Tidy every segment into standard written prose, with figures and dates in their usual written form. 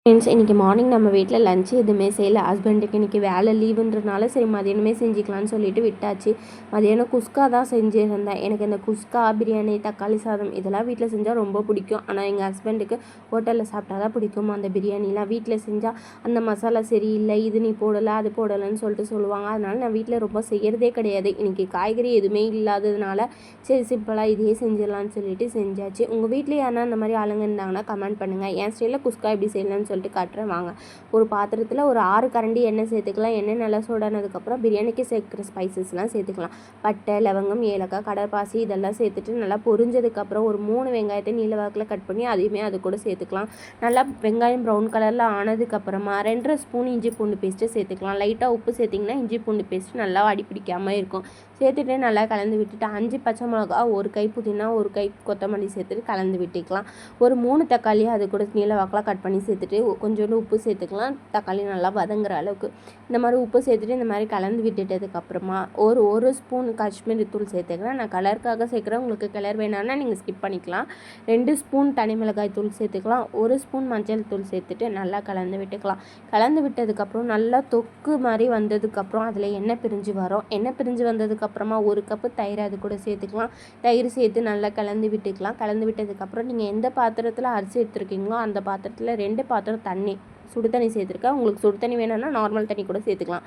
Friends, இன்றைக்கி morning நம்ம வீட்டில் லஞ்சு எதுவுமே செய்யலை. ஹஸ்பண்டுக்கு இன்றைக்கி வேலை லீவுன்றனால சரி மதியானமே செஞ்சுக்கலான்னு சொல்லிட்டு விட்டாச்சு. மதியானம் குஸ்கா தான் செஞ்சுருந்தேன். எனக்கு இந்த குஸ்கா, பிரியாணி, தக்காளி சாதம் இதெல்லாம் வீட்டில் செஞ்சால் ரொம்ப பிடிக்கும். ஆனால் எங்கள் ஹஸ்பண்டுக்கு ஹோட்டலில் சாப்பிட்டா தான் பிடிக்கும். அந்த பிரியாணிலாம் வீட்டில் செஞ்சால் அந்த மசாலா சரியில்லை, இது நீ போடலை அது போடலைன்னு சொல்லிட்டு சொல்லுவாங்க. அதனால் நான் வீட்டில் ரொம்ப செய்கிறதே கிடையாது. இன்றைக்கி காய்கறி எதுவுமே இல்லாததுனால சரி சிம்பிளாக இதையே செஞ்சிடலான்னு சொல்லிட்டு செஞ்சாச்சு. உங்கள் வீட்டில் யாருன்னா இந்த மாதிரி ஆளுங்க இருந்தாங்கன்னா கமெண்ட் பண்ணுங்கள். என் ஸ்டைலில் குஸ்கா எப்படி செய்யலான்னு சொல்லிட்டு காட்டுறேன் வாங்க. ஒரு பாத்திரத்தில் ஒரு 6 கரண்டி எண்ணெய் சேர்த்துக்கலாம். எண்ணெய் நல்லா சூடானதுக்கப்புறம் பிரியாணிக்கு சேர்க்குற ஸ்பைசஸ்லாம் சேர்த்துக்கலாம். பட்டை, லவங்கம், ஏலக்காய், கடற்பாசி இதெல்லாம் சேர்த்துட்டு நல்லா பொரிஞ்சதுக்கப்புறம் ஒரு 3 வெங்காயத்தை நீல வாக்கில் கட் பண்ணி அதையுமே அது கூட சேர்த்துக்கலாம். நல்லா வெங்காயம் ப்ரௌன் கலரில் ஆனதுக்கப்புறமா 2.5 ஸ்பூன் இஞ்சி பூண்டு பேஸ்ட்டு சேர்த்துக்கலாம். லைட்டாக உப்பு சேர்த்திங்கன்னா இஞ்சி பூண்டு பேஸ்ட்டு நல்லா அடி பிடிக்காமல் இருக்கும். சேர்த்துட்டு நல்லா கலந்து விட்டுட்டு 5 பச்சை மிளகா, 1 கை புதினா, 1 கை கொத்தமல்லி சேர்த்துட்டு கலந்து விட்டுக்கலாம். ஒரு 3 தக்காளி அது கூட நீல வாக்கில் கட் பண்ணி சேர்த்துட்டு கொஞ்சோண்டு உப்பு சேர்த்துக்கலாம். தக்காளி நல்லா வதங்குற அளவுக்கு இந்த மாதிரி உப்பு சேர்த்துட்டு இந்த மாதிரி கலந்து விட்டுட்டதுக்கப்புறமா ஒரு ஸ்பூன் காஷ்மீரி தூள் சேர்த்துக்கிறேன். நான் கலருக்காக சேர்க்குறேன். உங்களுக்கு கலர் வேணான்னா நீங்கள் ஸ்கிப் பண்ணிக்கலாம். 2 ஸ்பூன் தனி மிளகாய் தூள் சேர்த்துக்கலாம். 1 ஸ்பூன் மஞ்சள் தூள் சேர்த்துட்டு நல்லா கலந்து விட்டுக்கலாம். கலந்து விட்டதுக்கப்புறம் நல்லா தொக்கு மாதிரி வந்ததுக்கப்புறம் அதில் எண்ணெய் பிரிஞ்சு வரும். எண்ணெய் பிரிஞ்சு வந்ததுக்கப்புறமா 1 கப்பு தயிர் அது கூட சேர்த்துக்கலாம். தயிர் சேர்த்து நல்லா கலந்து விட்டுக்கலாம். கலந்து விட்டதுக்கப்புறம் நீங்கள் எந்த பாத்திரத்தில் அரிசி எடுத்துருக்கீங்களோ அந்த பாத்திரத்தில் 2 பாத்திரம் தண்ணி சுடு தண்ணி சேர்த்துருக்கேன். உங்களுக்கு சுடு தண்ணி வேணும்னா நார்மல் தண்ணி கூட சேர்த்துக்கலாம்.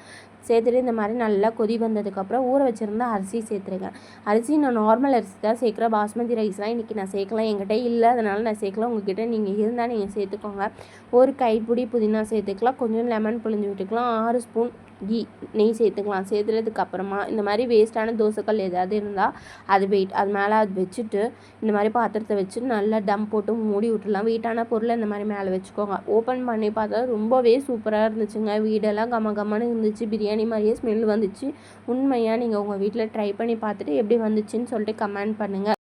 சேர்த்துட்டு இந்த மாதிரி நல்லா கொதி வந்ததுக்கப்புறம் ஊற வச்சுருந்தா அரிசி சேர்த்துருக்கேன். அரிசி நான் நார்மல் அரிசி தான் சேர்க்குறேன். பாஸ்மதி ரைஸ்லாம் இன்றைக்கி நான் சேர்க்கலாம். என்கிட்ட இல்லை, அதனால் நான் சேர்க்கலாம். உங்கள்கிட்ட நீங்கள் இருந்தால் நீங்கள் சேர்த்துக்கோங்க. ஒரு கைப்பிடி புதினா சேர்த்துக்கலாம். கொஞ்சம் லெமன் புழிஞ்சு விட்டுக்கலாம். 6 ஸ்பூன் நெய் சேர்த்துக்கலாம். சேர்த்துறதுக்கப்புறமா இந்த மாதிரி வேஸ்ட்டான தோசைக்கல் ஏதாவது இருந்தால் அது மேலே அது வச்சுட்டு இந்த மாதிரி பாத்திரத்தை வச்சு நல்லா டம் போட்டு மூடி விட்டுடலாம். வீட்டான பொருளை இந்த மாதிரி மேலே வச்சுக்கோங்க. ஓப்பன் பண்ணி பார்த்தா ரொம்பவே சூப்பராக இருந்துச்சுங்க. வீடெல்லாம் கமகமன்னு இருந்துச்சு. பிரியாணி மாதிரியே ஸ்மெல் வந்துச்சு. உண்மையாக நீங்கள் உங்கள் வீட்டில் ட்ரை பண்ணி பார்த்துட்டு எப்படி வந்துச்சுன்னு சொல்லிட்டு கமெண்ட் பண்ணுங்கள்.